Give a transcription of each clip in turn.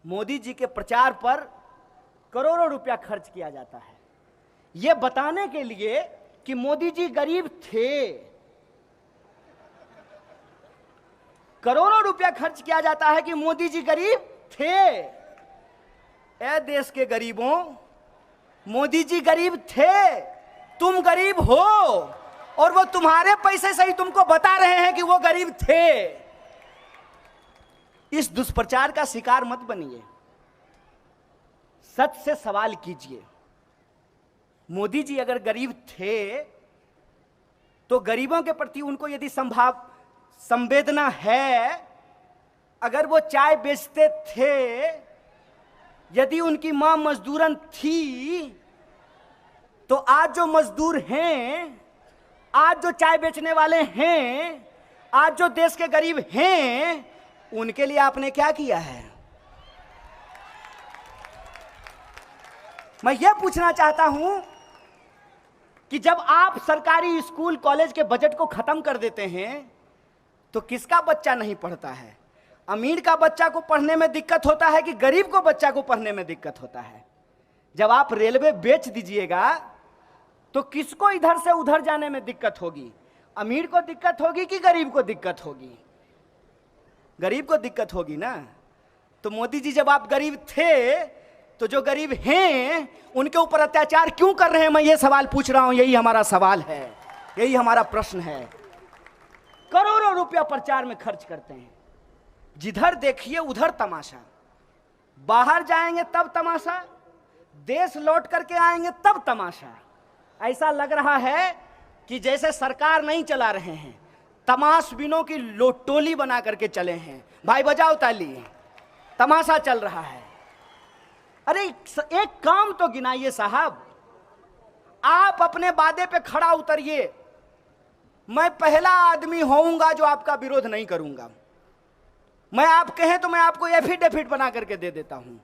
मोदी जी के प्रचार पर करोड़ों रुपया खर्च किया जाता है, यह बताने के लिए कि मोदी जी गरीब थे। करोड़ों रुपया खर्च किया जाता है कि मोदी जी गरीब थे। ए देश के गरीबों, मोदी जी गरीब थे, तुम गरीब हो, और वो तुम्हारे पैसे से ही तुमको बता रहे हैं कि वो गरीब थे। इस दुष्प्रचार का शिकार मत बनिए, सच से सवाल कीजिए। मोदी जी अगर गरीब थे तो गरीबों के प्रति उनको यदि संवेदना है, अगर वो चाय बेचते थे, यदि उनकी मां मजदूरन थी, तो आज जो मजदूर हैं, आज जो चाय बेचने वाले हैं, आज जो देश के गरीब हैं, उनके लिए आपने क्या किया है? मैं यह पूछना चाहता हूं कि जब आप सरकारी स्कूल कॉलेज के बजट को खत्म कर देते हैं तो किसका बच्चा नहीं पढ़ता है? अमीर का बच्चा को पढ़ने में दिक्कत होता है कि गरीब को बच्चा को पढ़ने में दिक्कत होता है? जब आप रेलवे बेच दीजिएगा तो किसको इधर से उधर जाने में दिक्कत होगी? अमीर को दिक्कत होगी कि गरीब को दिक्कत होगी? गरीब को दिक्कत होगी ना। तो मोदी जी जब आप गरीब थे तो जो गरीब हैं उनके ऊपर अत्याचार क्यों कर रहे हैं? मैं ये सवाल पूछ रहा हूं, यही हमारा सवाल है, यही हमारा प्रश्न है। करोड़ों रुपया प्रचार में खर्च करते हैं, जिधर देखिए उधर तमाशा। बाहर जाएंगे तब तमाशा, देश लौट करके आएंगे तब तमाशा। ऐसा लग रहा है कि जैसे सरकार नहीं चला रहे हैं, तमाशबीनों की टोली बना करके चले हैं। भाई बजाओ ताली, तमाशा चल रहा है। अरे एक काम तो गिनाइए साहब, आप अपने वादे पे खड़ा उतरिए। मैं पहला आदमी होऊंगा जो आपका विरोध नहीं करूंगा। मैं आप कहें तो मैं आपको एफिडेविट बना करके दे देता हूं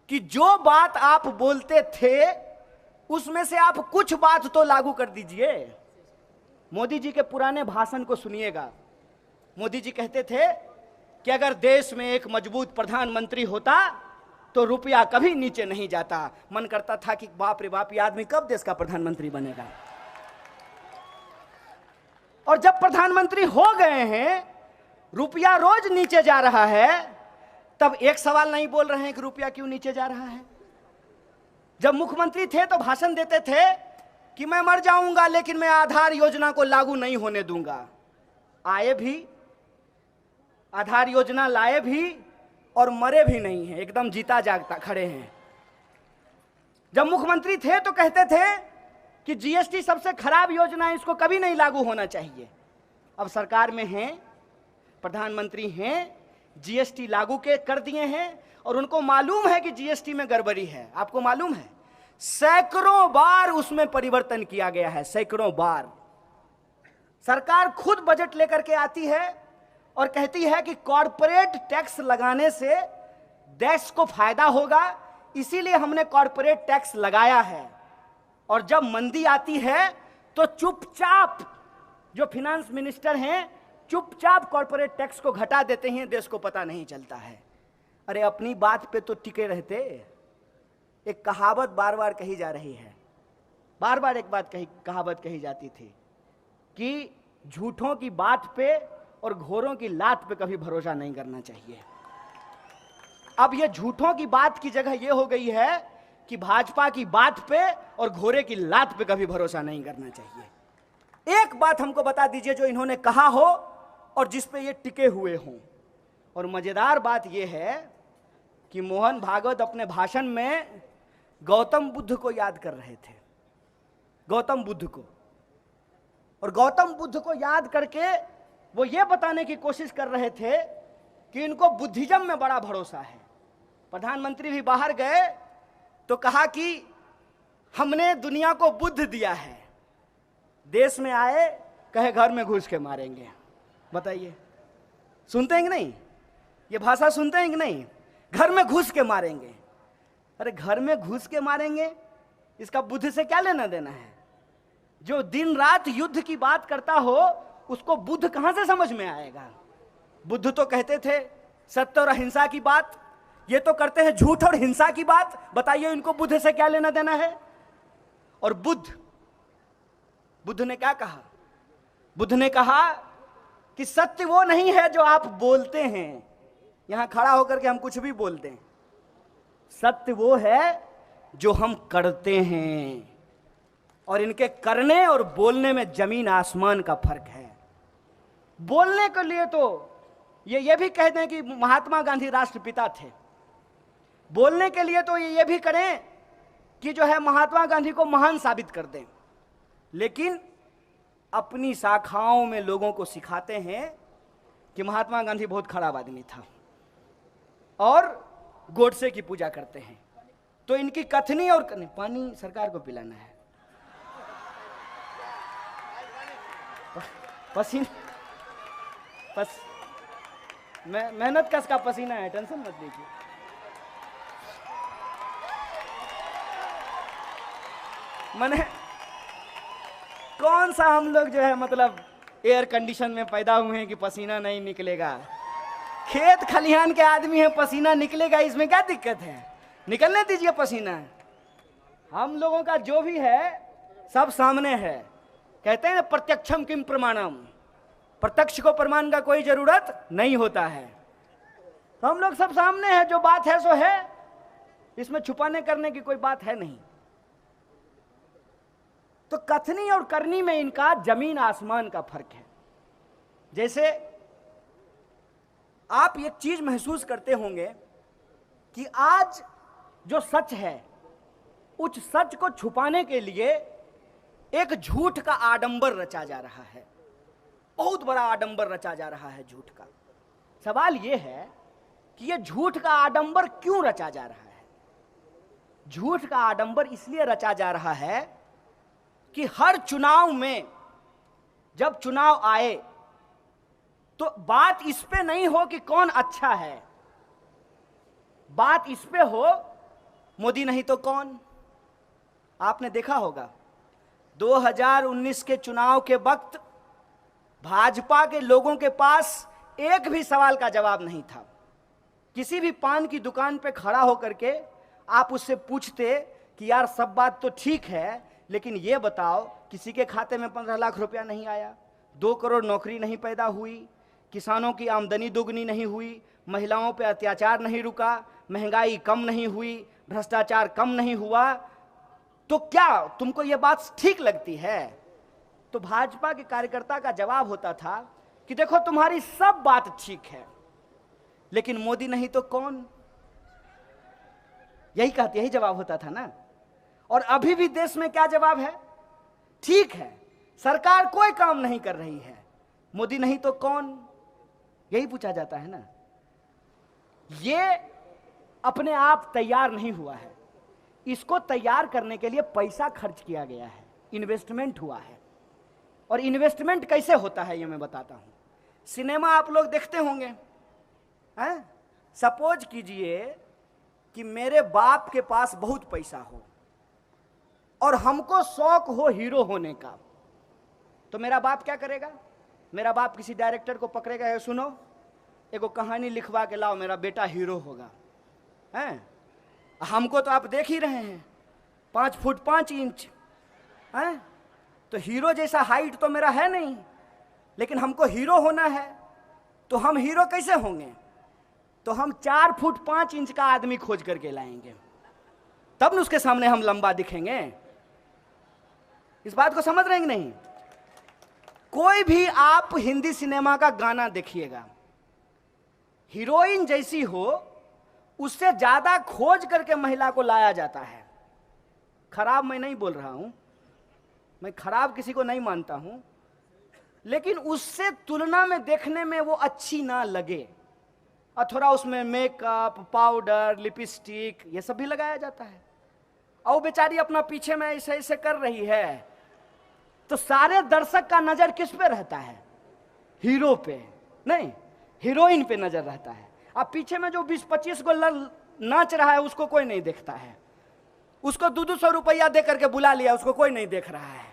कि जो बात आप बोलते थे उसमें से आप कुछ बात तो लागू कर दीजिए। मोदी जी के पुराने भाषण को सुनिएगा। मोदी जी कहते थे कि अगर देश में एक मजबूत प्रधानमंत्री होता तो रुपया कभी नीचे नहीं जाता। मन करता था कि बाप रे बाप, ये आदमी कब देश का प्रधानमंत्री बनेगा। और जब प्रधानमंत्री हो गए हैं, रुपया रोज नीचे जा रहा है, तब एक सवाल नहीं बोल रहे हैं कि रुपया क्यों नीचे जा रहा है। जब मुख्यमंत्री थे तो भाषण देते थे कि मैं मर जाऊंगा लेकिन मैं आधार योजना को लागू नहीं होने दूंगा। आए भी, आधार योजना लाए भी और मरे भी नहीं हैं, एकदम जीता जागता खड़े हैं। जब मुख्यमंत्री थे तो कहते थे कि जीएसटी सबसे खराब योजना है, इसको कभी नहीं लागू होना चाहिए। अब सरकार में हैं, प्रधानमंत्री हैं, जीएसटी लागू कर दिए हैं और उनको मालूम है कि जीएसटी में गड़बड़ी है। आपको मालूम है, सैकड़ों बार उसमें परिवर्तन किया गया है, सैकड़ों बार। सरकार खुद बजट लेकर के आती है और कहती है कि कॉर्पोरेट टैक्स लगाने से देश को फायदा होगा, इसीलिए हमने कॉर्पोरेट टैक्स लगाया है। और जब मंदी आती है तो चुपचाप जो फाइनेंस मिनिस्टर हैं चुपचाप कॉर्पोरेट टैक्स को घटा देते हैं, देश को पता नहीं चलता है। अरे अपनी बात पे तो टिके रहते। एक कहावत बार बार कही जा रही है, बार बार एक कहावत कही जाती थी कि झूठों की बात पे और घोरों की लात पे कभी भरोसा नहीं करना चाहिए। अब ये झूठों की बात की जगह ये हो गई है कि भाजपा की बात पे और घोरे की लात पे कभी भरोसा नहीं करना चाहिए। एक बात हमको बता दीजिए जो इन्होंने कहा हो और जिस पे ये टिके हुए हों। और मजेदार बात ये है कि मोहन भागवत अपने भाषण में गौतम बुद्ध को याद कर रहे थे, गौतम बुद्ध को। और गौतम बुद्ध को याद करके वो ये बताने की कोशिश कर रहे थे कि इनको बुद्धिज्म में बड़ा भरोसा है। प्रधानमंत्री भी बाहर गए तो कहा कि हमने दुनिया को बुद्ध दिया है। देश में आए, कहे घर में घुस के मारेंगे। बताइए, सुनते हैं कि नहीं? ये भाषा सुनते हैं कि नहीं? घर में घुस के मारेंगे। अरे घर में घुस के मारेंगे, इसका बुद्ध से क्या लेना देना है? जो दिन रात युद्ध की बात करता हो उसको बुद्ध कहां से समझ में आएगा? बुद्ध तो कहते थे सत्य और अहिंसा की बात, ये तो करते हैं झूठ और हिंसा की बात। बताइए इनको बुद्ध से क्या लेना देना है। और बुद्ध ने क्या कहा? बुद्ध ने कहा कि सत्य वो नहीं है जो आप बोलते हैं, यहां खड़ा होकर के हम कुछ भी बोलते हैं। सत्य वो है जो हम करते हैं, और इनके करने और बोलने में जमीन आसमान का फर्क है। बोलने के लिए तो ये भी कह दें कि महात्मा गांधी राष्ट्रपिता थे, बोलने के लिए तो ये भी करें कि जो है महात्मा गांधी को महान साबित कर दें, लेकिन अपनी शाखाओं में लोगों को सिखाते हैं कि महात्मा गांधी बहुत खराब आदमी था, और गोडसे की पूजा करते हैं। तो इनकी कथनी और पानी सरकार को पिलाना है। मेहनत कस का पसीना है, टेंशन मत लीजिए। मैंने कौन सा हम लोग जो है मतलब एयर कंडीशन में पैदा हुए हैं कि पसीना नहीं निकलेगा। खेत खलिहान के आदमी है, पसीना निकलेगा, इसमें क्या दिक्कत है? निकलने दीजिए पसीना। हम लोगों का जो भी है सब सामने है। कहते हैं प्रत्यक्षम किम प्रमाणम, प्रत्यक्ष को प्रमाण का कोई जरूरत नहीं होता है। तो हम लोग सब सामने है, जो बात है सो है, इसमें छुपाने करने की कोई बात है नहीं। तो कथनी और करनी में इनका जमीन आसमान का फर्क है। जैसे आप एक चीज महसूस करते होंगे कि आज जो सच है, उस सच को छुपाने के लिए एक झूठ का आडंबर रचा जा रहा है, बहुत बड़ा आडंबर रचा जा रहा है झूठ का। सवाल यह है कि यह झूठ का आडंबर क्यों रचा जा रहा है? झूठ का आडंबर इसलिए रचा जा रहा है कि हर चुनाव में जब चुनाव आए तो बात इस पे नहीं हो कि कौन अच्छा है, बात इस पे हो मोदी नहीं तो कौन। आपने देखा होगा 2019 के चुनाव के वक्त भाजपा के लोगों के पास एक भी सवाल का जवाब नहीं था। किसी भी पान की दुकान पे खड़ा होकर के आप उससे पूछते कि यार सब बात तो ठीक है, लेकिन ये बताओ किसी के खाते में 15 लाख रुपया नहीं आया, 2 करोड़ नौकरी नहीं पैदा हुई, किसानों की आमदनी दोगुनी नहीं हुई, महिलाओं पे अत्याचार नहीं रुका, महंगाई कम नहीं हुई, भ्रष्टाचार कम नहीं हुआ, तो क्या तुमको ये बात ठीक लगती है? तो भाजपा के कार्यकर्ता का जवाब होता था कि देखो तुम्हारी सब बात ठीक है, लेकिन मोदी नहीं तो कौन। यही जवाब होता था ना। और अभी भी देश में क्या जवाब है? ठीक है, सरकार कोई काम नहीं कर रही है, मोदी नहीं तो कौन, यही पूछा जाता है ना। ये अपने आप तैयार नहीं हुआ है, इसको तैयार करने के लिए पैसा खर्च किया गया है, इन्वेस्टमेंट हुआ है। और इन्वेस्टमेंट कैसे होता है ये मैं बताता हूं। सिनेमा आप लोग देखते होंगे हैं? सपोज कीजिए कि मेरे बाप के पास बहुत पैसा हो और हमको शौक हो हीरो होने का, तो मेरा बाप क्या करेगा? मेरा बाप किसी डायरेक्टर को पकड़ेगा, ये सुनो एगो कहानी लिखवा के लाओ, मेरा बेटा हीरो होगा। हैं? हमको तो आप देख ही रहे हैं 5 फुट 5 इंच हैं? तो हीरो जैसा हाइट तो मेरा है नहीं, लेकिन हमको हीरो होना है। तो हम हीरो कैसे होंगे? तो हम 4 फुट 5 इंच का आदमी खोज करके लाएंगे, तब न उसके सामने हम लंबा दिखेंगे। इस बात को समझ रहे हैं कि नहीं? कोई भी आप हिंदी सिनेमा का गाना देखिएगा, हीरोइन जैसी हो उससे ज्यादा खोज करके महिला को लाया जाता है। खराब मैं नहीं बोल रहा हूं, मैं खराब किसी को नहीं मानता हूं, लेकिन उससे तुलना में देखने में वो अच्छी ना लगे, और थोड़ा उसमें मेकअप, पाउडर, लिपस्टिक ये सब भी लगाया जाता है। और बेचारी अपना पीछे में ऐसे ऐसे कर रही है, तो सारे दर्शक का नजर किस पे रहता है? हीरो पे नहीं, हीरोइन पे नजर रहता है। अब पीछे में जो 20-25 को नाच रहा है उसको कोई नहीं देखता है, उसको 200 रुपया दे करके बुला लिया, उसको कोई नहीं देख रहा है।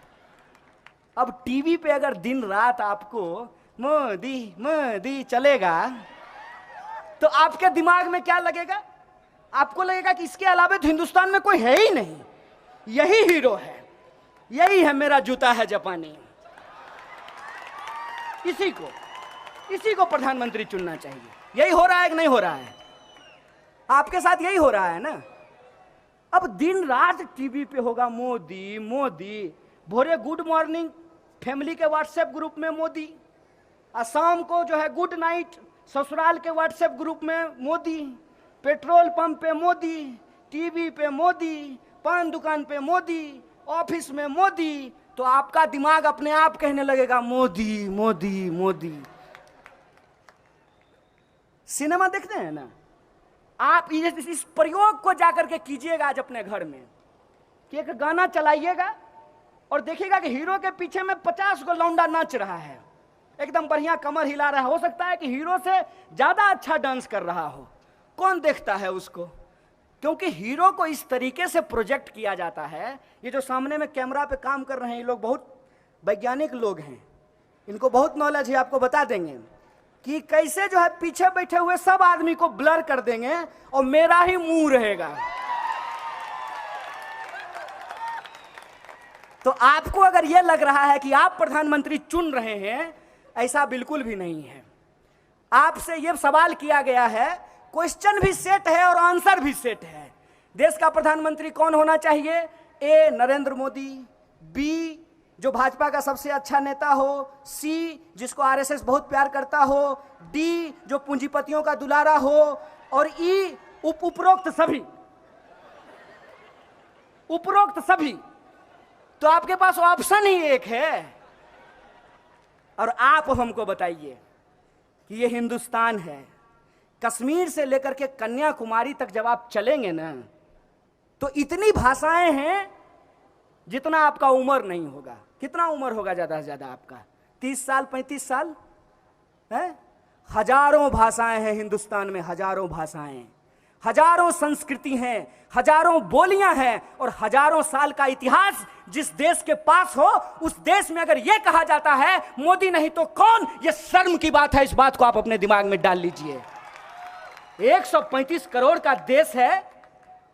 अब टीवी पे अगर दिन रात आपको मोदी मोदी चलेगा तो आपके दिमाग में क्या लगेगा? आपको लगेगा कि इसके अलावा तो हिंदुस्तान में कोई है ही नहीं, यही हीरो है, यही है मेरा जूता है जापानी। इसी को प्रधानमंत्री चुनना चाहिए। यही हो रहा है कि नहीं हो रहा है? आपके साथ यही हो रहा है ना। अब दिन रात टीवी पे होगा मोदी मोदी, भोरे गुड मॉर्निंग फैमिली के व्हाट्सएप ग्रुप में मोदी, और शाम को जो है गुड नाइट ससुराल के व्हाट्सएप ग्रुप में मोदी, पेट्रोल पंप पे मोदी, टीवी पे मोदी, पान दुकान पे मोदी, ऑफिस में मोदी। तो आपका दिमाग अपने आप कहने लगेगा मोदी मोदी मोदी। सिनेमा देखते हैं ना आप, इस प्रयोग को जाकर के कीजिएगा आज अपने घर में कि एक गाना चलाइएगा और देखिएगा कि हीरो के पीछे में 50 गो लौंडा नाच रहा है, एकदम बढ़िया कमर हिला रहा है। हो सकता है कि हीरो से ज्यादा अच्छा डांस कर रहा हो। कौन देखता है उसको? क्योंकि हीरो को इस तरीके से प्रोजेक्ट किया जाता है। ये जो सामने में कैमरा पे काम कर रहे हैं, ये लोग बहुत वैज्ञानिक लोग हैं, इनको बहुत नॉलेज है। आपको बता देंगे कि कैसे जो है पीछे बैठे हुए सब आदमी को ब्लर कर देंगे और मेरा ही मुंह रहेगा। तो आपको अगर यह लग रहा है कि आप प्रधानमंत्री चुन रहे हैं, ऐसा बिल्कुल भी नहीं है। आपसे यह सवाल किया गया है, क्वेश्चन भी सेट है और आंसर भी सेट है। देश का प्रधानमंत्री कौन होना चाहिए? ए नरेंद्र मोदी, बी जो भाजपा का सबसे अच्छा नेता हो, सी जिसको आरएसएस बहुत प्यार करता हो, डी जो पूंजीपतियों का दुलारा हो, और ई उपरोक्त सभी। तो आपके पास ऑप्शन ही एक है। और आप हमको बताइए कि ये हिंदुस्तान है, कश्मीर से लेकर के कन्याकुमारी तक जब आप चलेंगे ना, तो इतनी भाषाएं हैं जितना आपका उम्र नहीं होगा। कितना उम्र होगा ज्यादा से ज्यादा आपका? 30 साल 35 साल है। हजारों भाषाएं हैं हिंदुस्तान में, हजारों भाषाएं, हजारों संस्कृति हैं, हजारों बोलियां हैं और हजारों साल का इतिहास जिस देश के पास हो, उस देश में अगर यह कहा जाता है मोदी नहीं तो कौन, यह शर्म की बात है। इस बात को आप अपने दिमाग में डाल लीजिए। 135 करोड़ का देश है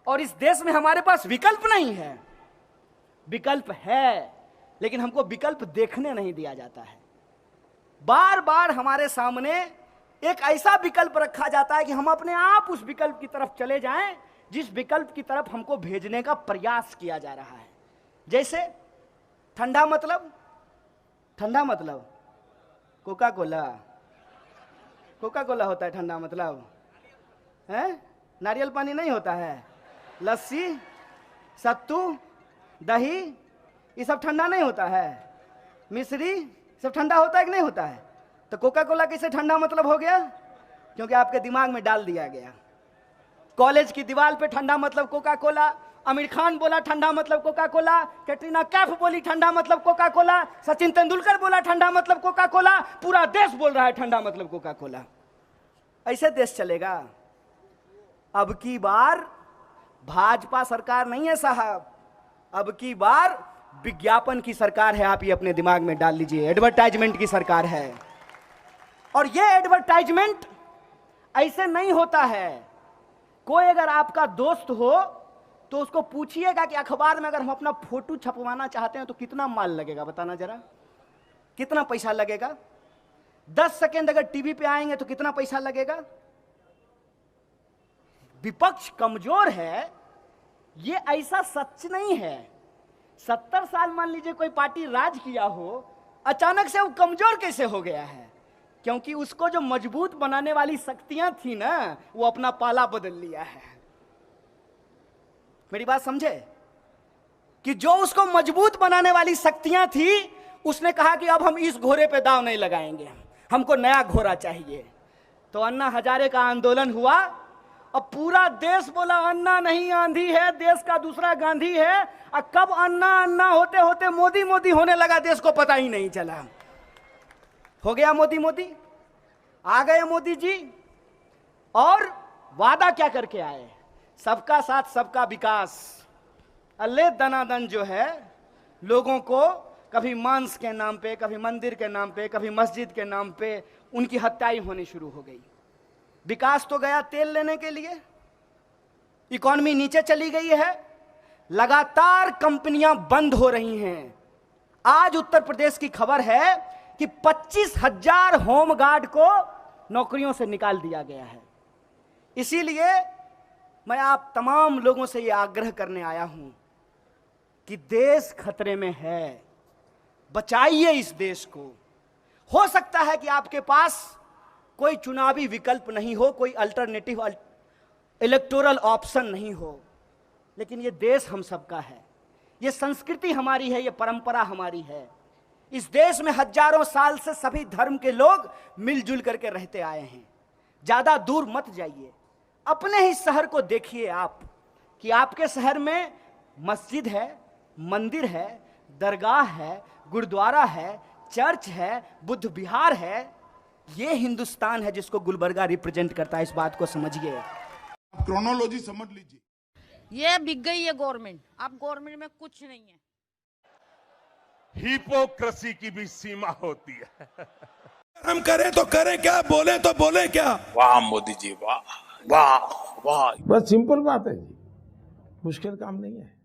और इस देश में हमारे पास विकल्प नहीं है। विकल्प है लेकिन हमको विकल्प देखने नहीं दिया जाता है। बार बार हमारे सामने एक ऐसा विकल्प रखा जाता है कि हम अपने आप उस विकल्प की तरफ चले जाएं जिस विकल्प की तरफ हमको भेजने का प्रयास किया जा रहा है। जैसे ठंडा मतलब कोका कोला होता है ठंडा मतलब है। नारियल पानी नहीं होता है, लस्सी, सत्तू, दही, ये सब ठंडा नहीं होता है। मिश्री सब ठंडा होता है कि नहीं होता है? तो कोका कोला कैसे ठंडा मतलब हो गया? क्योंकि आपके दिमाग में डाल दिया गया। कॉलेज की दीवार पे ठंडा मतलब कोका कोला, आमिर खान बोला ठंडा मतलब कोका कोला, कैटरीना कैफ बोली ठंडा मतलब कोका कोला, सचिन तेंदुलकर बोला ठंडा मतलब कोका कोला, पूरा देश बोल रहा है ठंडा मतलब कोका कोला। ऐसे देश चलेगा? अब की बार भाजपा सरकार नहीं है साहब, अब की बार विज्ञापन की सरकार है। आप ये अपने दिमाग में डाल लीजिए, एडवर्टाइजमेंट की सरकार है। और ये एडवर्टाइजमेंट ऐसे नहीं होता है। कोई अगर आपका दोस्त हो तो उसको पूछिएगा कि अखबार में अगर हम अपना फोटो छपवाना चाहते हैं तो कितना माल लगेगा, बताना जरा, कितना पैसा लगेगा? 10 सेकेंड अगर टीवी पे आएंगे तो कितना पैसा लगेगा? विपक्ष कमजोर है, ये ऐसा सच नहीं है। 70 साल मान लीजिए कोई पार्टी राज किया हो, अचानक से वो कमजोर कैसे हो गया है? क्योंकि उसको जो मजबूत बनाने वाली शक्तियां थी ना, वो अपना पाला बदल लिया है। मेरी बात समझे? कि जो उसको मजबूत बनाने वाली शक्तियां थी, उसने कहा कि अब हम इस घोड़े पे दांव नहीं लगाएंगे, हमको नया घोड़ा चाहिए। तो अन्ना हजारे का आंदोलन हुआ। अब पूरा देश बोला अन्ना नहीं आंधी है, देश का दूसरा गांधी है। और कब अन्ना अन्ना होते होते मोदी मोदी होने लगा, देश को पता ही नहीं चला। हो गया मोदी मोदी, आ गए मोदी जी। और वादा क्या करके आए? सबका साथ सबका विकास। अल्ले दनादन जो है लोगों को कभी मांस के नाम पे, कभी मंदिर के नाम पे, कभी मस्जिद के नाम पे उनकी हत्याएं होनी शुरू हो गई। विकास तो गया तेल लेने के लिए, इकॉनमी नीचे चली गई है, लगातार कंपनियां बंद हो रही हैं। आज उत्तर प्रदेश की खबर है कि 25,000 होमगार्ड को नौकरियों से निकाल दिया गया है। इसीलिए मैं आप तमाम लोगों से यह आग्रह करने आया हूं कि देश खतरे में है, बचाइए इस देश को। हो सकता है कि आपके पास कोई चुनावी विकल्प नहीं हो, कोई अल्टरनेटिव इलेक्टोरल ऑप्शन नहीं हो, लेकिन यह देश हम सबका है, यह संस्कृति हमारी है, यह परंपरा हमारी है। इस देश में हजारों साल से सभी धर्म के लोग मिलजुल करके रहते आए हैं। ज्यादा दूर मत जाइए, अपने ही शहर को देखिए आप कि आपके शहर में मस्जिद है, मंदिर है, दरगाह है, गुरुद्वारा है, चर्च है, बुद्ध विहार है। ये हिंदुस्तान है जिसको गुलबर्गा रिप्रेजेंट करता है। इस बात को समझिए, आप क्रोनोलॉजी समझ लीजिए। ये बिक गई है गवर्नमेंट, अब गवर्नमेंट में कुछ नहीं है। हिपोक्रेसी की भी सीमा होती है। हम करें तो करें क्या, बोले तो बोले क्या। वाह मोदी जी, वाह वाह वाह। बस सिंपल बात है जी, मुश्किल काम नहीं है।